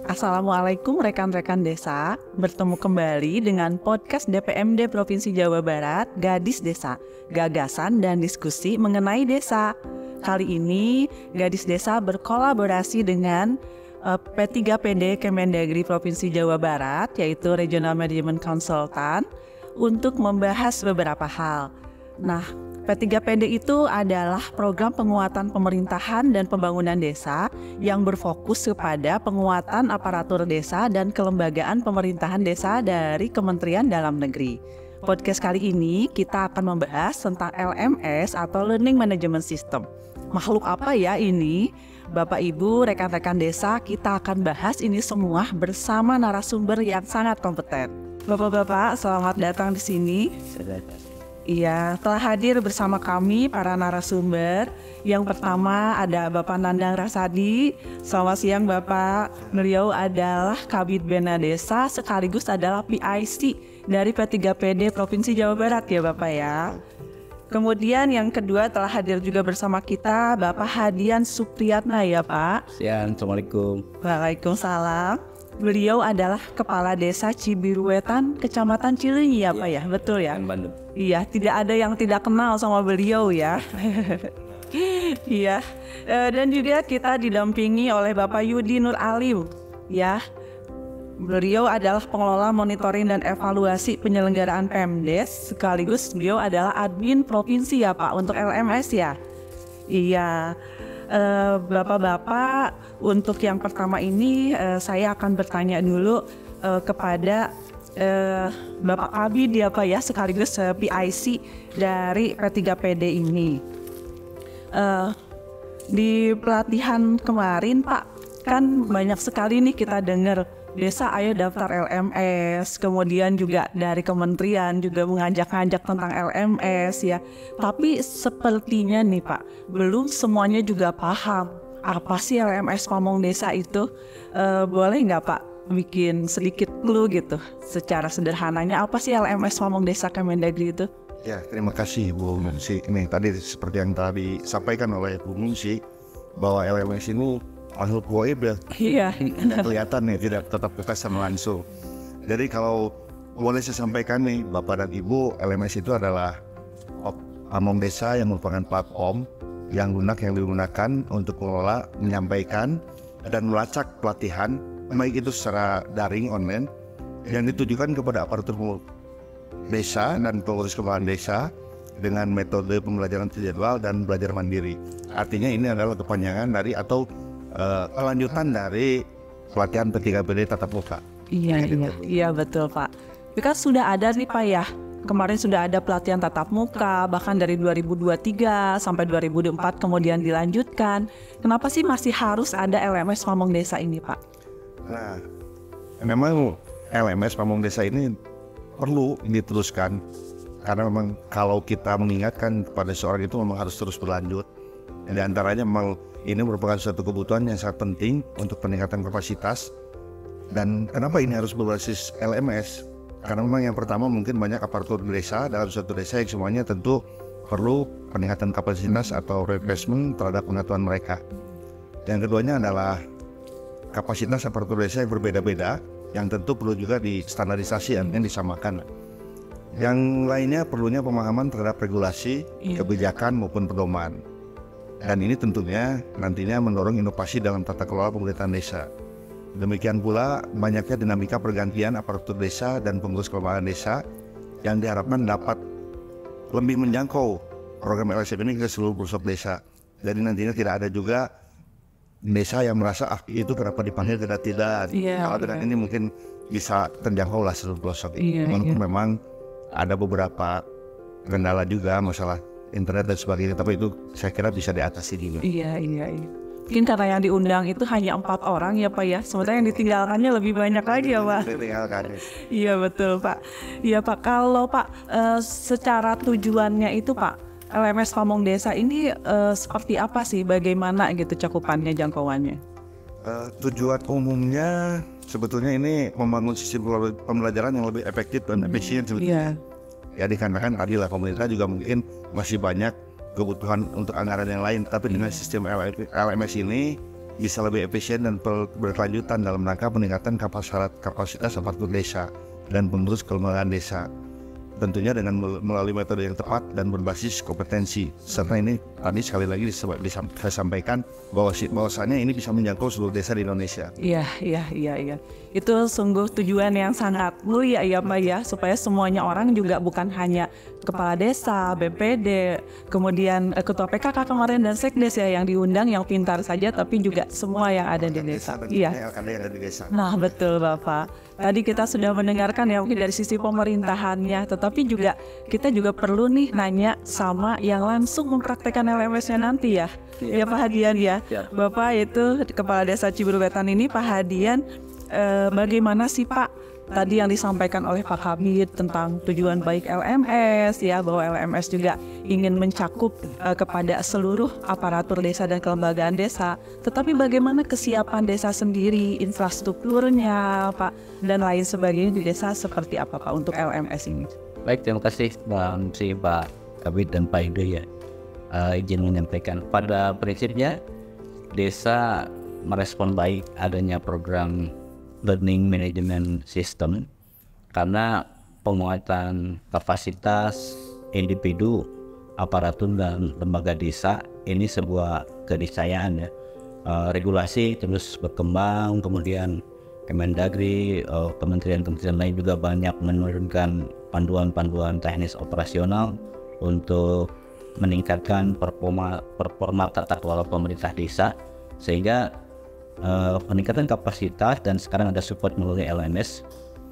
Assalamualaikum rekan-rekan desa, bertemu kembali dengan podcast DPMD Provinsi Jawa Barat, Gadis Desa, Gagasan dan Diskusi Mengenai Desa. Kali ini, Gadis Desa berkolaborasi dengan P3PD Kemendagri Provinsi Jawa Barat, yaitu Regional Management Consultant, untuk membahas beberapa hal. Nah, P3PD itu adalah program penguatan pemerintahan dan pembangunan desa yang berfokus kepada penguatan aparatur desa dan kelembagaan pemerintahan desa dari Kementerian Dalam Negeri. Podcast kali ini kita akan membahas tentang LMS atau Learning Management System. Makhluk apa ya ini? Bapak Ibu, rekan-rekan desa, kita akan bahas ini semua bersama narasumber yang sangat kompeten. Bapak-bapak, selamat datang di sini. Iya, telah hadir bersama kami para narasumber. Yang pertama ada Bapak Nandang Rasadi. Selamat siang Bapak. Beliau adalah Kabid Bena Desa sekaligus adalah PIC dari P3PD Provinsi Jawa Barat ya Bapak ya. Kemudian yang kedua telah hadir juga bersama kita Bapak Hadian Supriyatna ya Pak. Siang, Assalamualaikum. Waalaikumsalam. Beliau adalah Kepala Desa Cibiruetan, Kecamatan Cileunyi ya Pak ya, betul ya? Bandung. Iya, tidak ada yang tidak kenal sama beliau ya. Iya, dan juga kita didampingi oleh Bapak Yudi Nur Alim ya. Beliau adalah pengelola monitoring dan evaluasi penyelenggaraan Pemdes, sekaligus beliau adalah admin provinsi ya Pak untuk LMS ya. Iya. Bapak-bapak, untuk yang pertama ini saya akan bertanya dulu kepada Bapak Kabid ya Pak ya, sekaligus PIC dari P3PD ini. Di pelatihan kemarin Pak, kan banyak sekali nih kita dengar desa ayo daftar LMS, kemudian juga dari kementerian juga mengajak-ajak tentang LMS ya. Tapi sepertinya nih Pak, belum semuanya juga paham apa sih LMS Pamong Desa itu. Boleh nggak Pak bikin sedikit clue gitu, secara sederhananya apa sih LMS Pamong Desa Kemendagri itu? Ya, terima kasih Bu Mungsi. Ini tadi seperti yang tadi disampaikan oleh Bu Mungsi, bahwa LMS ini makhluk gaib ya. Iya. Tidak kelihatan nih, tidak tetap kesan langsung. Jadi kalau boleh saya sampaikan nih, Bapak dan Ibu, LMS itu adalah Pamong Desa yang merupakan platform yang digunakan untuk mengelola, menyampaikan, dan melacak pelatihan, baik itu secara daring, online, yang ditujukan kepada aparatur desa dan pengurus kepala desa dengan metode pembelajaran terjadwal dan belajar mandiri. Artinya ini adalah kepanjangan dari atau kelanjutan dari pelatihan P3PD tatap muka. Iya betul Pak. Tapi kan sudah ada nih Pak ya. Kemarin sudah ada pelatihan tatap muka, bahkan dari 2023 sampai 2024 kemudian dilanjutkan. Kenapa sih masih harus ada LMS Pamong Desa ini Pak? Nah, memang LMS Pamong Desa ini perlu diteruskan, karena memang kalau kita mengingatkan kepada seorang itu memang harus terus berlanjut. Di antaranya memang ini merupakan suatu kebutuhan yang sangat penting untuk peningkatan kapasitas. Dan kenapa ini harus berbasis LMS? Karena memang yang pertama mungkin banyak aparatur desa dalam suatu desa yang semuanya tentu perlu peningkatan kapasitas atau replacement terhadap pengetahuan mereka. Yang keduanya adalah kapasitas aparatur desa yang berbeda-beda, yang tentu perlu juga distandarisasi dan disamakan. Yang lainnya perlunya pemahaman terhadap regulasi, kebijakan maupun pedoman. Dan ini tentunya nantinya mendorong inovasi dalam tata kelola pemerintahan desa. Demikian pula banyaknya dinamika pergantian aparatur desa dan pengurus kepala desa yang diharapkan dapat lebih menjangkau program LSM ini ke seluruh pelosok desa. Jadi nantinya tidak ada juga desa yang merasa itu kenapa dipanggil tidak. Kalau dengan ini mungkin bisa terjangkau lah seluruh pelosok. Walaupun memang ada beberapa kendala juga, masalah internet dan sebagainya, tapi itu saya kira bisa diatasi juga. Iya. Mungkin karena yang diundang itu hanya 4 orang ya Pak ya, sementara yang ditinggalkannya lebih banyak lagi ya Pak. Iya betul Pak. Iya Pak, kalau Pak secara tujuannya itu Pak, LMS Pamong Desa ini seperti apa sih, bagaimana gitu cakupannya, jangkauannya? Tujuan umumnya sebetulnya ini membangun sistem pembelajaran yang lebih efektif dan efisien sebetulnya. Ya dikarenakan tadi lah pemerintah juga mungkin masih banyak kebutuhan untuk anggaran yang lain, tapi dengan sistem LMS ini bisa lebih efisien dan berkelanjutan dalam rangka peningkatan kapasitas aparatur desa dan pengurus kelembagaan desa. Tentunya dengan melalui metode yang tepat dan berbasis kompetensi. Serta ini tadi sekali lagi saya sampaikan bahwasannya ini bisa menjangkau seluruh desa di Indonesia. Iya. Itu sungguh tujuan yang sangat mulia ya Pak ya, supaya semuanya orang juga bukan hanya kepala desa, BPD, kemudian ketua PKK kemarin dan sekdes ya yang diundang yang pintar saja, tapi juga semua yang ada di desa. Iya. Nah betul Bapak. Tadi kita sudah mendengarkan ya mungkin dari sisi pemerintahannya, tetapi juga kita juga perlu nih nanya sama yang langsung mempraktekkan LMS-nya nanti ya. Ya Pak Hadian ya. Bapak itu Kepala Desa Cibiruwetan ini Pak Hadian, bagaimana sih Pak tadi yang disampaikan oleh Pak Kabid tentang tujuan baik LMS ya, bahwa LMS juga ingin mencakup kepada seluruh aparatur desa dan kelembagaan desa, tetapi bagaimana kesiapan desa sendiri, infrastrukturnya Pak dan lain sebagainya di desa seperti apa Pak untuk LMS ini? Baik, terima kasih Pak Kabid dan Pak Ido ya. Izin menyampaikan pada prinsipnya desa merespon baik adanya program Learning Management System karena penguatan kapasitas individu, aparatur dan lembaga desa ini sebuah keniscayaan ya. Regulasi terus berkembang, kemudian Kemendagri, kementerian-kementerian lain juga banyak menurunkan panduan-panduan teknis operasional untuk meningkatkan performa tata kelola pemerintah desa, sehingga peningkatan kapasitas dan sekarang ada support melalui LMS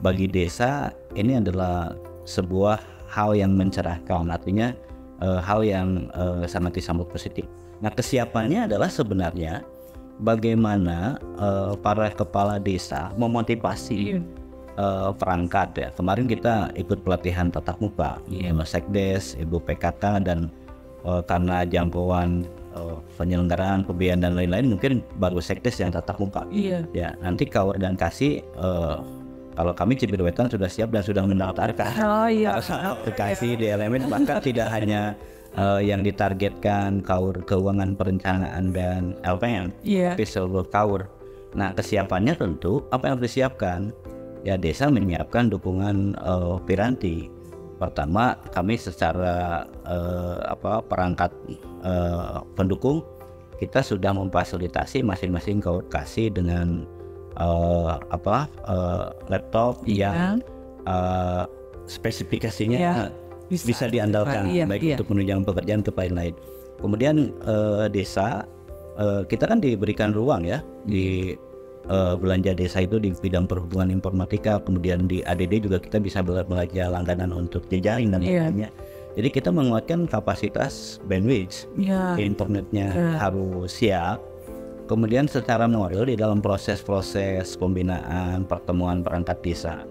bagi desa ini adalah sebuah hal yang mencerahkan, artinya hal yang sangat disambut positif. Nah, kesiapannya adalah sebenarnya bagaimana para kepala desa memotivasi perangkat ya. Kemarin kita ikut pelatihan tatap muka, Sekdes, Ibu PKK, dan karena jangkauan penyelenggaraan, pembiayaan dan lain-lain mungkin baru Sekdes yang tatap muka. Ya, nanti Kaur dan Kasih kalau kami Cibiruwetan sudah siap dan sudah mendaftarkan aplikasi di LMS, maka tidak hanya yang ditargetkan Kaur Keuangan Perencanaan dan LPM, tapi seluruh Kaur. Nah, kesiapannya tentu apa yang harus disiapkan? Ya, desa menyiapkan dukungan piranti. Pertama, kami secara perangkat pendukung kita sudah memfasilitasi masing-masing Kaur Kasih dengan laptop yang spesifikasinya bisa diandalkan, baik untuk penunjang pekerjaan ke lain-lain. Kemudian desa kita kan diberikan ruang ya di belanja desa itu di bidang perhubungan informatika, kemudian di ADD juga kita bisa belanja langganan untuk jejaring dan lainnya. Jadi kita menguatkan kapasitas bandwidth, internetnya harus siap. Kemudian secara moral di dalam proses-proses pembinaan pertemuan perangkat desa,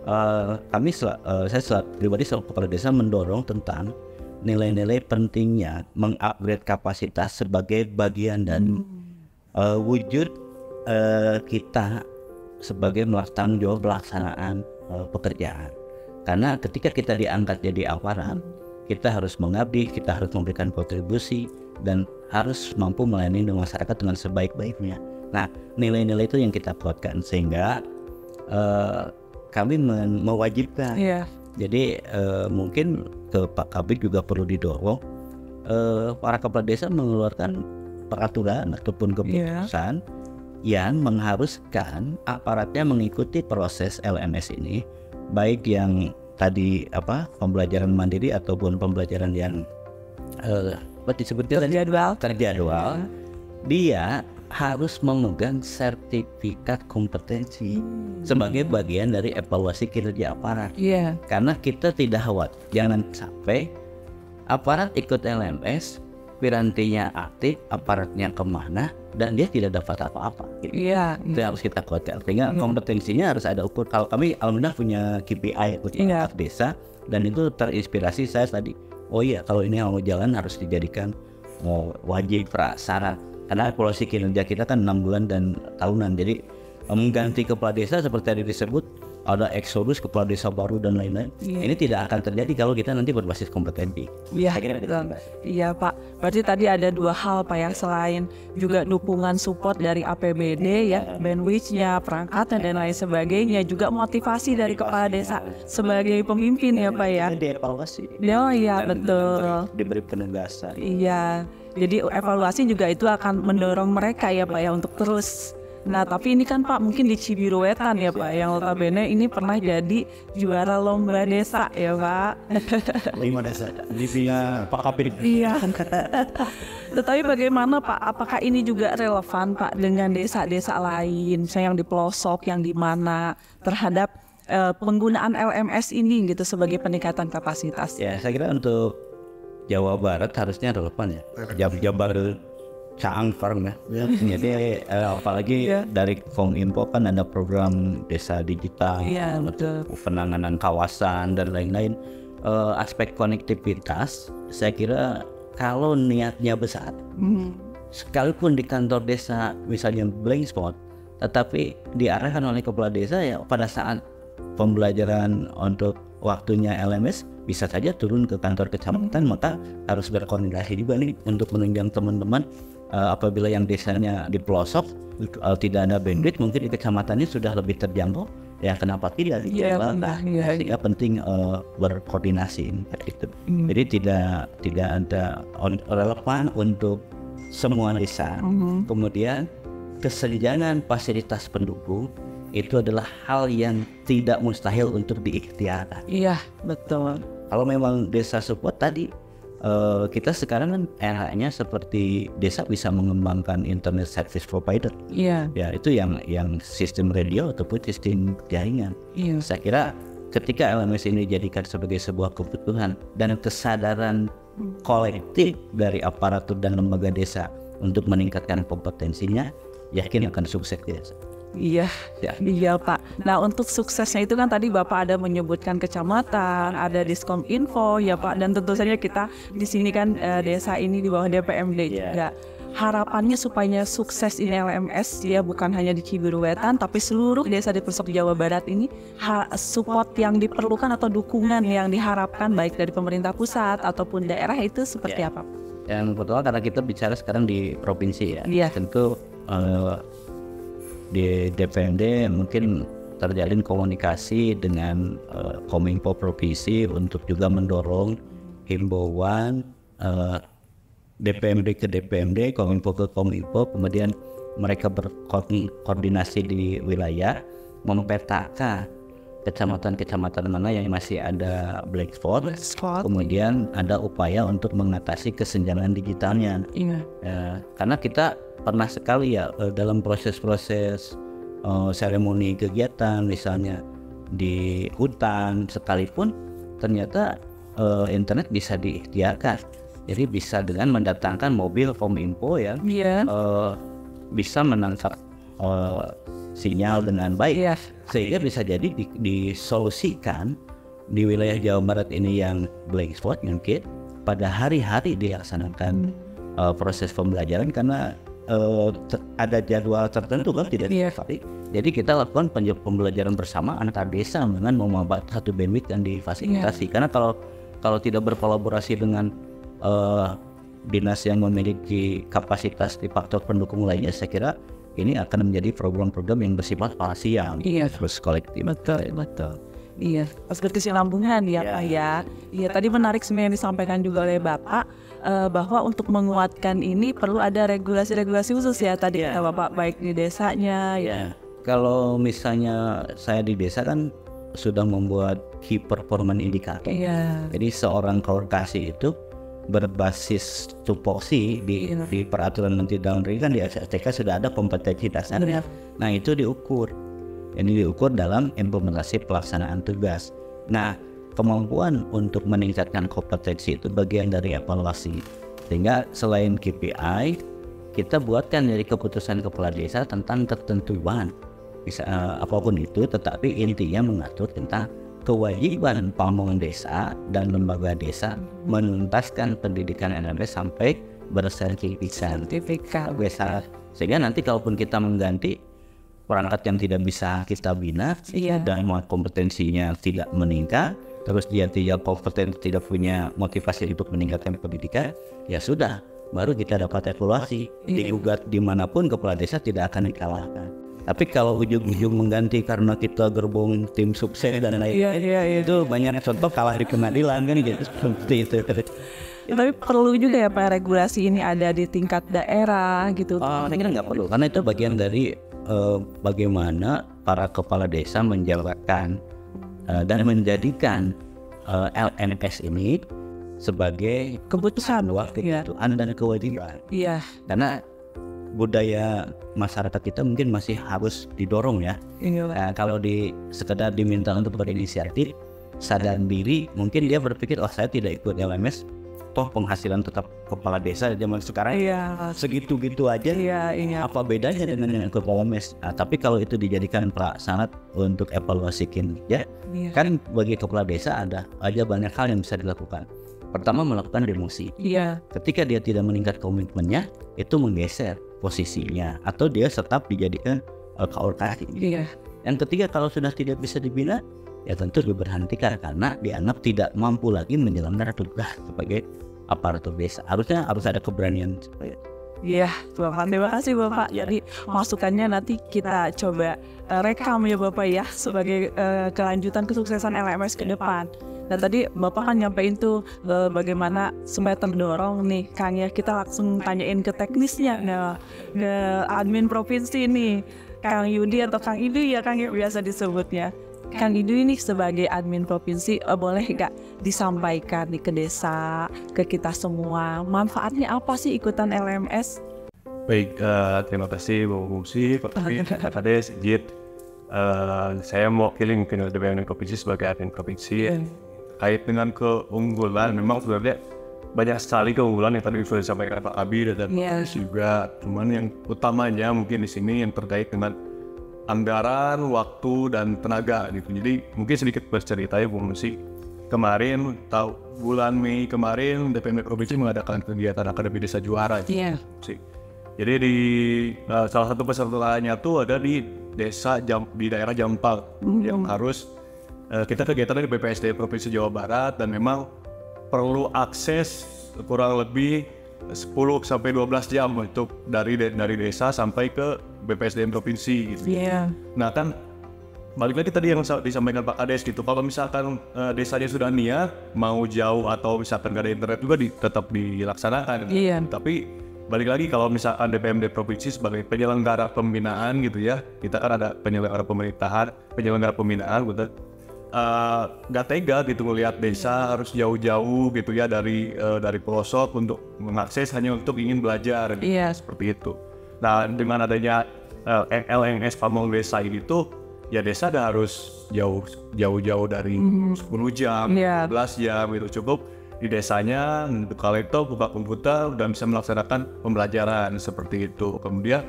saya pribadi selaku kepala desa mendorong tentang nilai-nilai pentingnya mengupgrade kapasitas sebagai bagian dari wujud kita sebagai tanggung jawab pelaksanaan pekerjaan. Karena ketika kita diangkat jadi aparat, kita harus mengabdi, kita harus memberikan kontribusi, dan harus mampu melayani masyarakat dengan sebaik-baiknya. Nah, nilai-nilai itu yang kita kuatkan sehingga kami mewajibkan. Jadi mungkin ke Pak Kabid juga perlu didorong para kepala desa mengeluarkan peraturan ataupun keputusan yang mengharuskan aparatnya mengikuti proses LMS ini, baik yang tadi pembelajaran mandiri ataupun pembelajaran yang terjadwal. Dia harus memegang sertifikat kompetensi sebagai bagian dari evaluasi kinerja aparat. Karena kita tidak khawatir jangan sampai aparat ikut LMS, pirantinya aktif, aparatnya kemana, dan dia tidak dapat apa-apa. Itu harus kita kuatkan. Sehingga kompetensinya harus ada ukur. Kalau kami alhamdulillah punya KPI untuk desa, dan itu terinspirasi saya tadi. Oh iya, kalau ini mau jalan harus dijadikan wajib prasyarat. Karena evaluasi kinerja kita kan 6 bulan dan tahunan. Jadi mengganti kepala desa seperti tadi disebut, ada eksodus kepala desa baru dan lain-lain. Ini tidak akan terjadi kalau kita nanti berbasis kompetensi. Iya, iya Pak. Berarti tadi ada dua hal Pak yang selain juga dukungan support dari APBD ya, bandwidth-nya, perangkatnya dan lain sebagainya, juga motivasi dari kepala desa sebagai pemimpin ya Pak ya. Dievaluasi. Oh iya betul. Diberi penugasan. Iya. Jadi evaluasi juga itu akan mendorong mereka ya Pak ya untuk terus. Nah tapi ini kan Pak mungkin di Cibiru Wetan ya Pak, yang notabene ini pernah jadi juara lomba desa ya Pak. 5 desa divisinya Pak Kapir. Iya. Tetapi bagaimana Pak, apakah ini juga relevan Pak dengan desa-desa lain, misalnya yang di pelosok, yang di mana terhadap penggunaan LMS ini gitu sebagai peningkatan kapasitas? Ya saya kira untuk Jawa Barat harusnya relevan ya. Jabar Caang Farm ya. Jadi apalagi dari Kominfo kan ada program desa digital, betul. penanganan kawasan dan lain-lain. Aspek konektivitas saya kira kalau niatnya besar, sekalipun di kantor desa misalnya blank spot, tetapi diarahkan oleh kepala desa ya pada saat pembelajaran untuk waktunya LMS bisa saja turun ke kantor kecamatan, maka harus berkoordinasi juga nih untuk menunjang teman-teman. Apabila yang desanya di pelosok tidak ada bandwidth, mungkin di kecamatannya sudah lebih terjangkau, ya kenapa tidak dicoba? Sehingga penting berkoordinasi itu. Jadi tidak ada relevan untuk semua desa. Kemudian kesenjangan fasilitas pendukung itu adalah hal yang tidak mustahil untuk diikhtiarkan. Iya betul. Kalau memang desa support tadi, kita sekarang kan era-nya seperti desa bisa mengembangkan internet service provider. Iya. Ya itu yang sistem radio ataupun sistem jaringan. Iya. Saya kira ketika LMS ini dijadikan sebagai sebuah kebutuhan dan kesadaran kolektif dari aparatur dan lembaga desa untuk meningkatkan kompetensinya, yakin akan sukses desa. Iya, iya Pak. Nah untuk suksesnya itu kan tadi Bapak ada menyebutkan kecamatan, ada Diskom Info ya Pak, dan tentu saja kita di sini kan desa ini di bawah DPMD juga. Harapannya supaya sukses ini LMS ya bukan hanya di Cibiru Wetan tapi seluruh desa di pelosok Jawa Barat ini support yang diperlukan atau dukungan yang diharapkan baik dari pemerintah pusat ataupun daerah itu seperti apa? Yang pertama karena kita bicara sekarang di provinsi ya, tentu di DPMD mungkin terjalin komunikasi dengan Kominfo provinsi untuk juga mendorong himbauan DPMD ke DPMD, Kominfo ke Kominfo, kemudian mereka berkoordinasi di wilayah mempetakan kecamatan-kecamatan mana yang masih ada black spot. Kemudian ada upaya untuk mengatasi kesenjangan digitalnya. Karena kita pernah sekali ya dalam proses-proses seremoni kegiatan misalnya di hutan sekalipun ternyata internet bisa diikhtiarkan. Jadi bisa dengan mendatangkan mobil Kominfo ya, bisa menangkap sinyal dengan baik, sehingga bisa jadi disolusikan di wilayah Jawa Barat ini yang blank spot mungkin pada hari-hari dilaksanakan proses pembelajaran karena ada jadwal tertentu kan tidak valid. Jadi kita lakukan pembelajaran bersama antar desa dengan memanfaatkan satu bandwidth yang difasilitasi. Karena kalau tidak berkolaborasi dengan dinas yang memiliki kapasitas di faktor pendukung lainnya, saya kira ini akan menjadi program-program yang bersifat parsial, terus kolektif. Betul. Iya, pas berkesinambungan ya Pak ya. Iya, tadi menarik sebenarnya yang disampaikan juga oleh Bapak bahwa untuk menguatkan ini perlu ada regulasi-regulasi khusus ya tadi kata Bapak, baik di desanya. Kalau misalnya saya di desa kan sudah membuat key performance indicator. Jadi seorang korporasi itu berbasis tupoksi di peraturan Menteri Dalam Negeri kan di SSTK sudah ada kompetensi dasar. Nah itu diukur. Ini diukur dalam implementasi pelaksanaan tugas. Nah, kemampuan untuk meningkatkan kompetensi itu bagian dari evaluasi. Sehingga selain KPI, kita buatkan dari keputusan kepala desa tentang ketentuan. Bisa apapun itu, tetapi intinya mengatur tentang kewajiban pamong desa dan lembaga desa menuntaskan pendidikan LMS sampai bersertifikat. Sehingga nanti kalaupun kita mengganti perangkat yang tidak bisa kita bina, dan kompetensinya tidak meningkat, terus dia tidak kompeten, tidak punya motivasi untuk meningkatkan pendidikan, ya sudah, baru kita dapat evaluasi. Digugat dimanapun kepala desa tidak akan dikalahkan. Tapi kalau ujung-ujung mengganti karena kita gerbong tim sukses dan lain-lain, itu banyak contoh kalah di pengadilan kan gitu, seperti itu. Ya, tapi perlu juga ya Pak regulasi ini ada di tingkat daerah gitu. Saya kira nggak perlu, karena itu bagian dari bagaimana para kepala desa menjalankan dan menjadikan LMS ini sebagai kebutuhan waktu itu dan kewajiban. Iya. Karena budaya masyarakat kita mungkin masih harus didorong ya. Kalau sekedar diminta untuk berinisiatif, sadar diri, mungkin dia berpikir, saya tidak ikut LMS, toh penghasilan tetap kepala desa zaman sekarang segitu-gitu aja. Apa bedanya dengan yang ikut LMS? Tapi kalau itu dijadikan prasyarat untuk evaluasi kinerja, kan bagi kepala desa ada banyak hal yang bisa dilakukan. Pertama, melakukan demosi. Ketika dia tidak meningkat komitmennya, itu menggeser posisinya atau dia tetap dijadikan KORK. Yang ketiga, kalau sudah tidak bisa dibina, ya tentu diberhentikan karena dianggap tidak mampu lagi menjalankan tugas sebagai aparatur desa. Harusnya harus ada keberanian seperti itu. Iya, Bapak, terima kasih Bapak. Jadi masukannya nanti kita coba rekam ya Bapak ya sebagai kelanjutan kesuksesan LMS ke depan. Dan tadi Bapak kan nyampein tuh bagaimana supaya terdorong nih Kang ya, kita langsung tanyain ke teknisnya, ke admin provinsi nih, Kang Yudi atau Kang Idu ya Kang ya biasa disebutnya. Kang Idu ini sebagai admin provinsi boleh nggak disampaikan nih ke desa, ke kita semua, manfaatnya apa sih ikutan LMS? Baik, terima kasih Bu Fungsi, Pak Kades, Jit. Saya mau mewakili mungkin DPM Provinsi sebagai admin provinsi. Kait dengan keunggulan, memang sebenarnya banyak sekali keunggulan yang tadi sudah disampaikan Pak Abi dan juga. Cuman yang utamanya mungkin di sini yang terkait dengan anggaran, waktu, dan tenaga gitu. Jadi mungkin sedikit bercerita ya Bu Musi. Kemarin bulan Mei kemarin DPM Provinsi mengadakan kegiatan Akademi Desa Juara. Jadi di salah satu pesertanya tuh ada di di daerah Jampang yang harus kita kegiatannya di BPSD Provinsi Jawa Barat dan memang perlu akses kurang lebih 10-12 jam untuk dari desa sampai ke BPSDM provinsi gitu. Nah kan balik lagi tadi yang disampaikan Pak Kades gitu, kalau misalkan desanya sudah niat mau jauh atau misalkan gak ada internet juga tetap dilaksanakan. Tapi balik lagi kalau misalkan DPMD provinsi sebagai penyelenggara pembinaan gitu ya, kita kan ada penyelenggara pembinaan gitu. Gak tega gitu ngelihat desa harus jauh-jauh gitu ya dari pelosok untuk mengakses hanya untuk ingin belajar seperti itu. Nah dengan adanya LMS Pamong Desa itu ya desa udah harus jauh-jauh dari 10 jam, 12 jam gitu, cukup di desanya buka laptop, buka komputer udah bisa melaksanakan pembelajaran seperti itu. Kemudian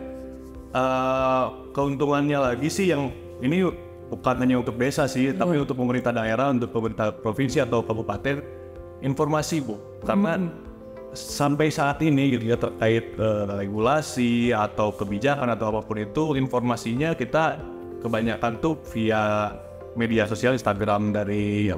keuntungannya lagi sih yang ini bukan hanya untuk desa sih, tapi untuk pemerintah daerah, untuk pemerintah provinsi atau kabupaten, informasi Bu. Karena sampai saat ini gitu ya terkait regulasi atau kebijakan atau apapun itu, informasinya kita kebanyakan tuh via media sosial, Instagram dari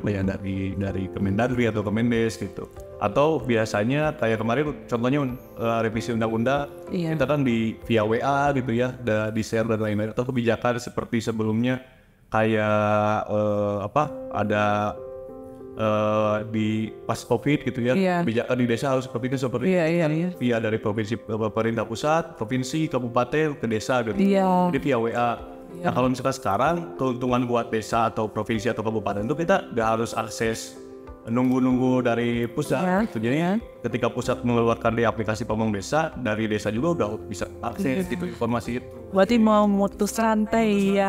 Kemendagri atau Kemendes gitu. Atau biasanya kayak kemarin contohnya revisi undang-undang kita kan via WA gitu ya, di share dan lain-lain, atau kebijakan seperti sebelumnya kayak ada di pas COVID gitu ya, kebijakan di desa harus seperti itu via dari provinsi, pemerintah pusat, provinsi, kabupaten ke desa gitu. Jadi via WA. Nah kalau misalkan sekarang keuntungan buat desa atau provinsi atau kabupaten itu kita nggak harus akses nunggu-nunggu dari pusat gitu. Jadi ketika pusat mengeluarkan di aplikasi Pamong Desa, dari desa juga udah bisa akses itu informasi itu. Berarti mau memutus rantai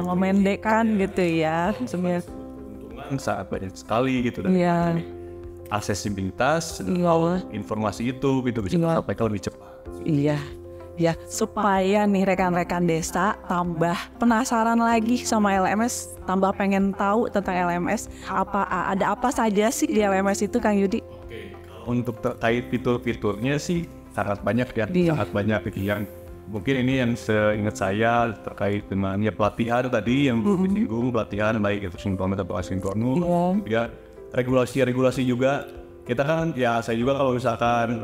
memendekkan gitu ya sebenarnya. Keuntungan sangat banyak sekali gitu dan aksesibilitas informasi itu bisa disampaikan lebih cepat. Ya, supaya nih rekan-rekan desa tambah penasaran lagi sama LMS, tambah pengen tahu tentang LMS, ada apa saja sih di LMS itu Kang Yudi? Untuk terkait fitur-fiturnya sih sangat banyak ya, sangat banyak yang mungkin ini yang seingat saya terkait dengan ya pelatihan tadi yang disinggung, pelatihan baik itu sinkronus atau asinkronus, ya regulasi juga. Kita kan ya saya juga kalau misalkan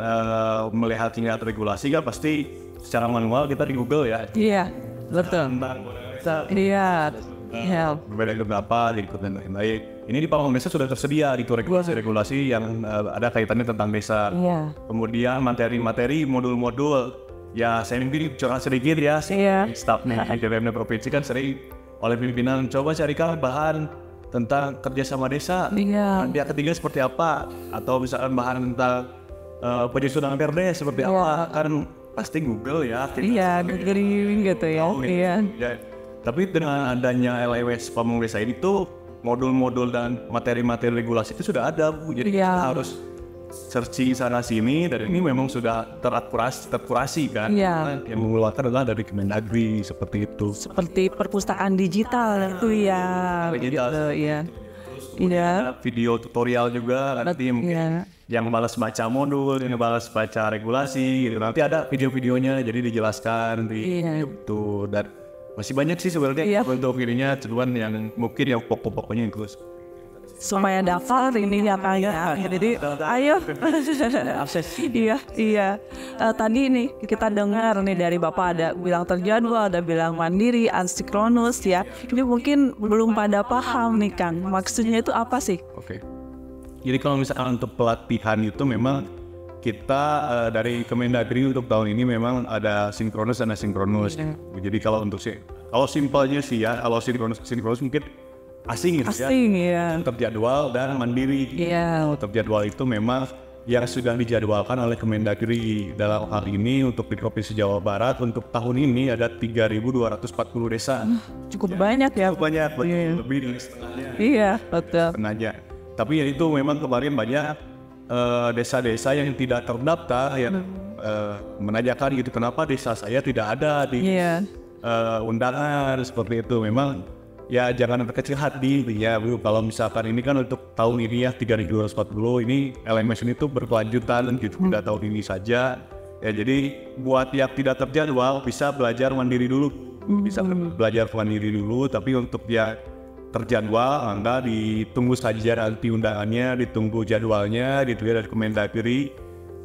melihat tingkat regulasi kan pasti secara manual kita di Google ya. Iya, betul. Iya. Berbeda berapa ikut dan lain-lain. Ini di Pamong Desa sudah tersedia itu regulasi-regulasi yang ada kaitannya tentang desa. Iya. Kemudian materi-materi, modul-modul. Ya saya mungkin curhat sedikit ya. Stafnya di DPMD provinsi kan sering oleh pimpinan coba carikan bahan tentang kerjasama desa. Iya. Pihak ketiga seperti apa? Atau misalkan bahan tentang penyusunan perdes seperti apa? Kan pasti Google ya. Iya, googling gitu ya. Iya. Tapi dengan adanya LMS Pamong Desa ini tuh modul-modul dan materi-materi regulasi itu sudah ada Bu. Jadi kita harus searching sana sini dan ini memang sudah terakurasi kan. Iya. Yang mengeluarkan adalah dari Kemendagri seperti itu. Seperti perpustakaan digital itu ya. Jadi Iya. Video tutorial juga nanti mungkin yang balas baca modul, yang balas baca regulasi gitu. Nanti ada video-videonya jadi dijelaskan di itu dan masih banyak sih sebenarnya untuk ininya, cuman yang mungkin yang pokok-pokoknya itu supaya daftar ini ya kayak jadi ayo iya tadi nih kita dengar nih dari Bapak ada bilang terjadwal, ada bilang mandiri, asinkronus ya. Ini mungkin belum pada paham nih Kang, maksudnya itu apa sih? Oke. Jadi kalau misalkan untuk pelatihan itu memang kita dari Kemendagri untuk tahun ini memang ada sinkronus dan asinkronus. Jadi kalau untuk kalau simpelnya sih ya, kalau sinkronus mungkin asing gitu ya. Terjadwal dan mandiri. Terjadwal itu memang yang sudah dijadwalkan oleh Kemendagri. Dalam hal ini untuk di Provinsi Jawa Barat untuk tahun ini ada 3.240 desa. Cukup banyak ya. Cukup banyak, lebih dari setengahnya. Iya, betul. Setengahnya. Tapi ya itu memang kemarin banyak desa-desa yang tidak terdaftar yang menanyakan gitu kenapa desa saya tidak ada di undangan seperti itu. Memang ya jangan berkecil hati ya Bu. Kalau misalkan ini kan untuk tahun ini ya 3.240 ini LMS ini tuh berkelanjutan gitu, tidak tahun ini saja ya. Jadi buat yang tidak terjadwal bisa belajar mandiri dulu, tapi untuk yang terjadwal Anda ditunggu saja nanti undangannya, ditunggu jadwalnya gitu ya dari Kemendagri.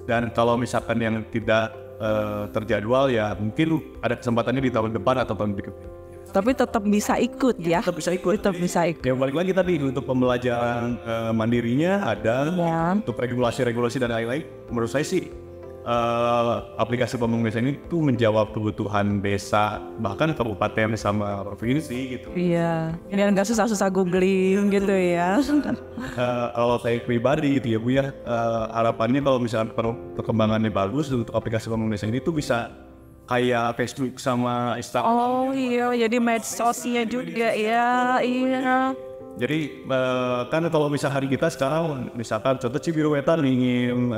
Dan kalau misalkan yang tidak terjadwal ya mungkin ada kesempatannya di tahun depan atau tahun berikutnya. Tapi tetap bisa ikut ya. Tetap bisa ikut. Ya balik lagi tadi untuk pembelajaran mandirinya ada, untuk regulasi dan lain-lain. Menurut saya sih aplikasi Pamong Desa ini tuh menjawab kebutuhan desa bahkan kabupaten sama provinsi gitu. Iya, biar nggak susah-susah googling gitu ya. Kalau saya pribadi gitu ya Bu ya, harapannya kalau misalnya perkembangannya bagus untuk aplikasi Pamong Desa ini tuh bisa kayak Facebook sama Instagram. Oh iya, jadi medsosnya juga ya. Iya. Jadi kan kalau misalkan kita sekarang misalkan contoh Cibiruwetan ingin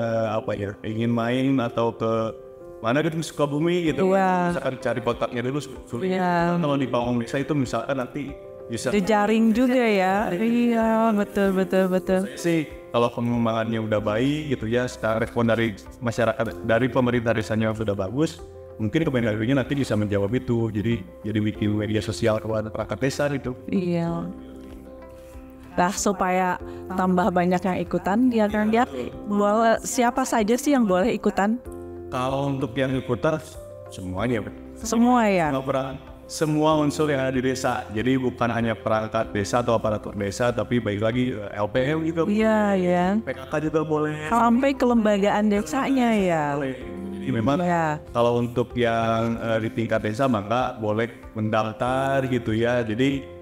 ingin main atau ke mana gitu Sukabumi gitu, misalkan cari kontaknya dulu sulit. Kalau di Pamong Desa itu misalkan nanti bisa jejaring juga ya. Iya, betul. sih kalau pengembangannya udah baik gitu ya, sekarang respon dari masyarakat, dari pemerintah desanya sudah bagus, mungkin Kemendagri-nya nanti bisa menjawab itu. Jadi bikin media sosial kepada perangkat desa itu. Iya. Nah, supaya tambah banyak yang ikutan, ya kan dia boleh, siapa saja sih yang boleh ikutan? Kalau untuk yang ikutan semuanya, semua ya. Semua unsur yang ada di desa. Jadi bukan hanya perangkat desa atau aparatur desa, tapi baik lagi LPM juga. Iya. PKK juga boleh. Sampai kelembagaan desanya ya. Jadi memang kalau untuk yang di tingkat desa maka boleh mendaftar gitu ya. Jadi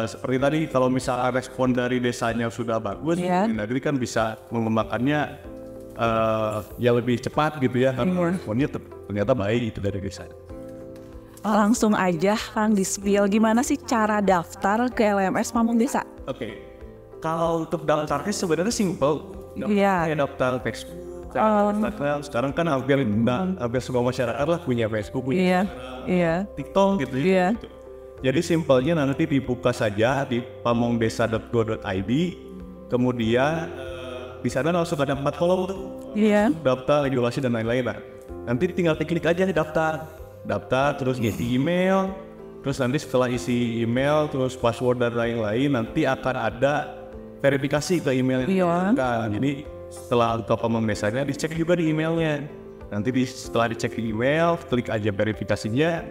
seperti tadi kalau misalnya respon dari desanya sudah bagus, Kemendagri kan bisa mengembangkannya ya lebih cepat gitu ya, karena responnya ternyata baik itu dari desa. Langsung aja Kang di-spill gimana sih cara daftar ke LMS Pamong Desa? Oke. Kalau untuk daftarnya sebenarnya simple. Daftar Facebook. Sekarang kan hampir semua masyarakat lah punya Facebook, punya TikTok gitu ya. Jadi simpelnya nanti dibuka saja di pamongdesa.go.id, kemudian di sana langsung ada 4 kolom tuh, daftar, regulasi dan lain-lain lah. Nanti tinggal klik aja nih daftar. daftar, terus isi email, terus nanti setelah isi email, terus password dan lain-lain, nanti akan ada verifikasi ke email yang dikirimkan. Jadi setelah ke pembangunan desanya, dicek juga di emailnya. Nanti setelah dicek di email, klik aja verifikasinya.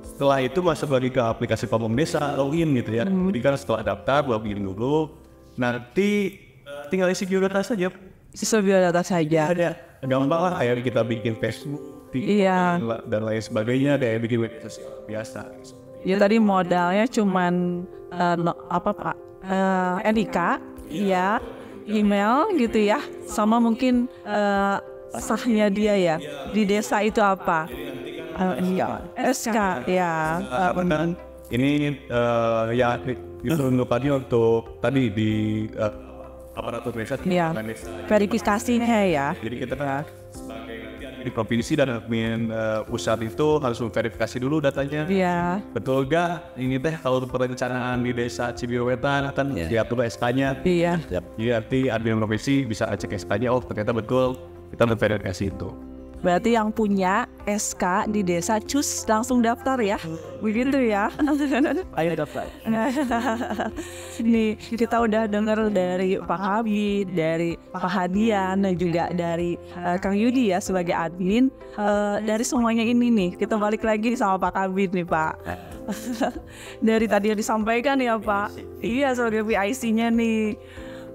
Setelah itu masuk lagi ke aplikasi pembangunan desa, login gitu ya. Jadi kan setelah daftar, login dulu. Nanti tinggal isi biodata saja. Sisa biodata saja. Ada gampang lah, kayak kita bikin Facebook, dan lain sebagainya, kayak bikin media sosial biasa. Ya tadi modalnya cuman NIK, ya, email gitu ya, sama mungkin sahnya dia ya di desa itu apa? SK ya. Benar. Ini ya itu untuk tadi di aparatur desa. Ya. Verifikasinya ya. Jadi kita sebagai nanti di provinsi dan admin pusat itu harus memverifikasi dulu datanya. Iya. Betul gak? Ini teh kalau perencanaan di desa Cibiru Wetan kan lihat dulu SK-nya. Iya. Jadi nanti admin provinsi bisa cek SK-nya, oh ternyata betul, kita memverifikasi itu. Berarti yang punya SK di desa cus langsung daftar ya, begitu ya. Ayo daftar. Nih kita udah dengar dari Pak Kabid, dari Pak Hadian, dan juga dari Kang Yudi ya sebagai admin. Dari semuanya ini nih kita balik lagi sama Pak Kabid nih Pak. Dari tadi yang disampaikan ya Pak. Iya sebagai PIC-nya nih.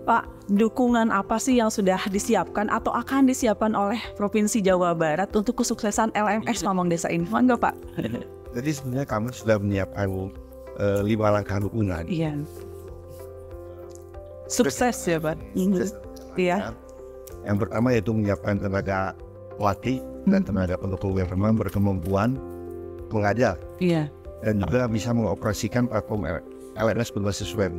Pak, dukungan apa sih yang sudah disiapkan atau akan disiapkan oleh Provinsi Jawa Barat untuk kesuksesan LMS Pamong Desa ini? Enggak, Pak? Jadi sebenarnya kami sudah menyiapkan 5 langkah dukungan. Iya. Sukses ya, Pak? Iya. Yang pertama yaitu menyiapkan tenaga pelatih dan tenaga pendukung yang memang berkemampuan mengajar. Iya. Dan juga bisa mengoperasikan platform LMS berbasis web.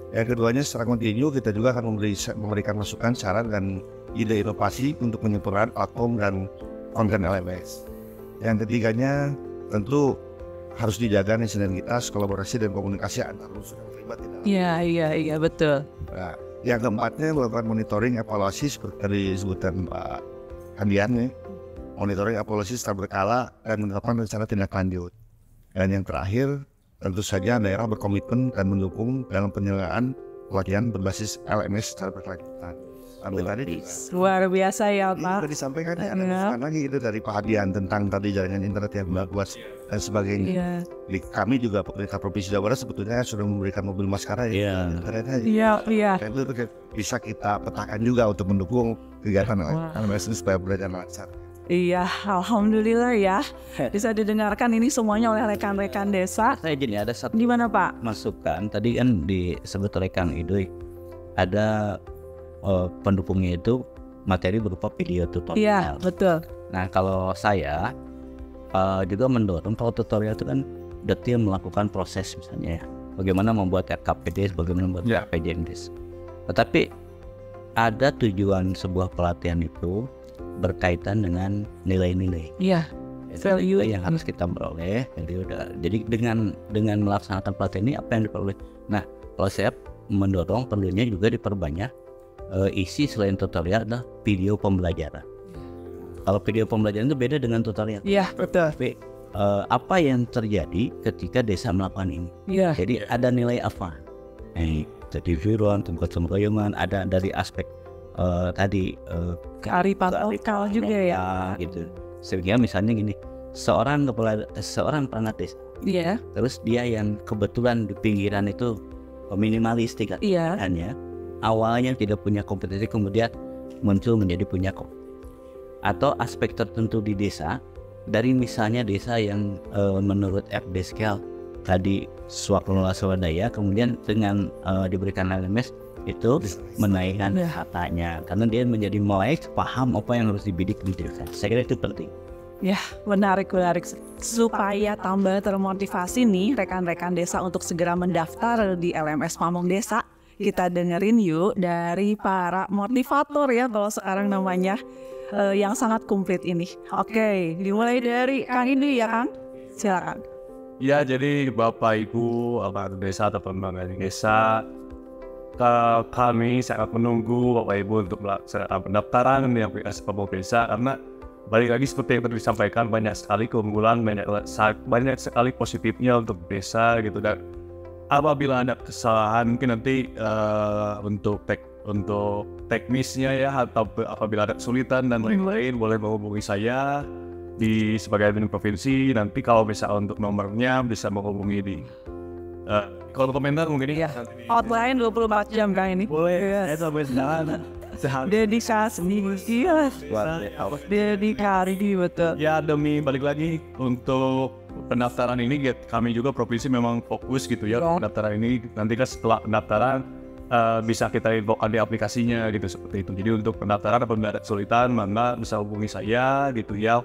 Yang keduanya secara kontinu kita juga akan memberikan masukan, saran dan ide inovasi untuk penyempurnaan platform dan konten LMS. Yang ketiganya tentu harus dijaga sinergitas, kolaborasi dan komunikasi antar unsur yang terlibat. Iya betul. Nah, yang keempatnya melakukan monitoring evaluasi seperti tadi disebutkan Pak Handian nih, monitoring evaluasi secara berkala dan menetapkan rencana tindak lanjut. Dan yang terakhir tentu saja daerah berkomitmen dan mendukung dalam penyelenggaraan pelatihan berbasis LMS secara berkelanjutan. Ambil tadi luar biasa ya Pak. Sudah disampaikan ada masukan lagi itu dari Pak Hadian tentang tadi jaringan internet yang bagus dan sebagainya. Kami juga pemerintah Provinsi Jawa Barat sebetulnya sudah memberikan mobil Maskara ya. Iya. Dan itu bisa kita petakan juga untuk mendukung kegiatan LMS supaya berjalan lancar. Iya, alhamdulillah ya. Bisa didengarkan ini semuanya oleh rekan-rekan desa. Saya jadi ada satu Gimana Pak? masukan tadi kan disebut oleh Kang Idoi, ada pendukungnya itu materi berupa video tutorial. Iya, betul. Nah kalau saya juga mendorong kalau tutorial itu kan detail melakukan proses misalnya ya, bagaimana membuat RKPD, bagaimana membuat RPJMDes. Tetapi ada tujuan sebuah pelatihan itu berkaitan dengan nilai-nilai. Iya. Value yang harus kita peroleh. Jadi dengan melaksanakan pelatihan ini apa yang diperoleh? Nah, kalau saya mendorong perlunya juga diperbanyak isi selain tutorial adalah video pembelajaran. Kalau video pembelajaran itu beda dengan tutorial. Iya, betul. Tapi apa yang terjadi ketika desa melakukan ini? Iya. Jadi ada nilai apa? Jadi viruan, gotong royongan, ada dari aspek tadi kearifan lokal juga ya. Gitu. Sehingga misalnya gini, seorang perangkat desa. Iya. Terus dia yang kebetulan di pinggiran itu minimalis tingkatannya. Awalnya tidak punya kompetensi, kemudian muncul menjadi punya kompetensi. Atau aspek tertentu di desa, dari misalnya desa yang menurut FD Scale tadi swaklola swadaya, kemudian dengan diberikan LMS itu menaikkan hatanya karena dia menjadi melek, paham apa yang harus dibidik di desa. Saya kira itu penting. Ya, menarik. Supaya tambah termotivasi nih rekan-rekan desa untuk segera mendaftar di LMS Pamong Desa, kita dengerin yuk dari para motivator ya kalau sekarang namanya, yang sangat komplit ini. Oke, dimulai dari Kang ini ya Kang, silakan. Ya, jadi Bapak Ibu aparatur desa atau pembangunan desa, kami sangat menunggu Bapak Ibu untuk melaksanakan pendaftaran di aplikasi Pamong Desa karena balik lagi seperti yang tadi disampaikan, banyak sekali keunggulan, banyak sekali positifnya untuk desa gitu. Dan apabila ada kesalahan mungkin nanti untuk teknisnya ya, atau apabila ada kesulitan dan lain-lain, boleh menghubungi saya sebagai admin provinsi. Nanti kalau misalnya untuk nomornya bisa menghubungi di kolom komentar mungkin ya. Hotline 24 jam kan ini. Boleh. Sampai sekarang. Dedikasi, iya. Dedikasi betul. Ya, demi balik lagi untuk pendaftaran ini, kami juga provinsi memang fokus gitu ya. Pendaftaran ini nanti kan setelah pendaftaran bisa kita infokan di aplikasinya gitu, seperti itu. Jadi untuk pendaftaran apabila ada kesulitan, maka bisa hubungi saya gitu ya.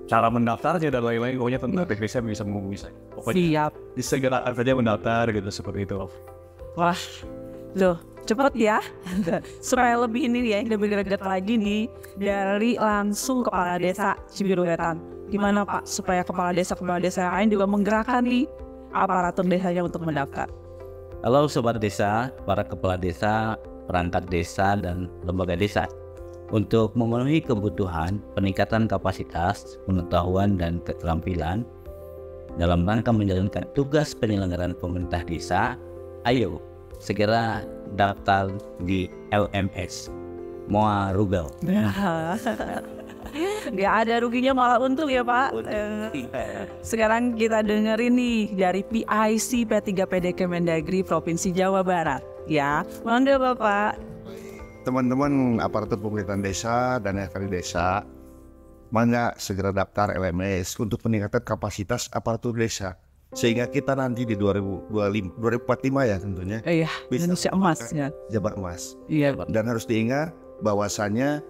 Cara mendaftarnya dan lain-lain, pokoknya tentang teknisnya bisa menghubungi saya. Pokoknya Siap. disegerakan saja mendaftar gitu, seperti itu. Wah, loh, cepet ya. Supaya lebih ini ya, lebih greget lagi nih dari langsung kepala desa Cibiru Wetan. Gimana Pak supaya kepala desa yang lain juga menggerakkan nih aparatur desanya untuk mendaftar? Halo sobat desa, para kepala desa, perangkat desa, dan lembaga desa. Untuk memenuhi kebutuhan peningkatan kapasitas, pengetahuan, dan keterampilan dalam rangka menjalankan tugas penyelenggaraan pemerintah desa, ayo segera daftar di LMS Moa Rugel. Gak ada ruginya malah untung ya Pak. Sekarang kita dengerin nih dari PIC P3PD Kemendagri Provinsi Jawa Barat. Ya, monggo Bapak. Teman-teman aparatur pemerintahan desa dan RKD desa, mangga segera daftar LMS untuk peningkatan kapasitas aparatur desa, sehingga kita nanti di 2045 ya tentunya Iya, bisa Indonesia emas ya. jabat emas. Iya Pak. Dan harus diingat bahwasannya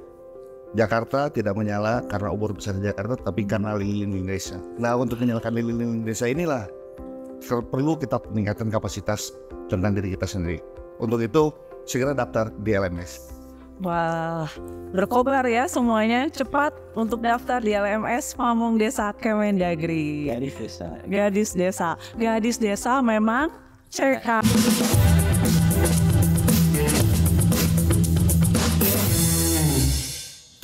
Jakarta tidak menyala karena obor besar Jakarta, tapi karena lilin desa. Nah, untuk menyalakan lilin desa inilah perlu kita peningkatan kapasitas tentang diri kita sendiri. Untuk itu segera daftar di LMS. Wah, berkobar ya semuanya, cepat untuk daftar di LMS Pamong Desa Kemendagri. Gadis desa memang CK.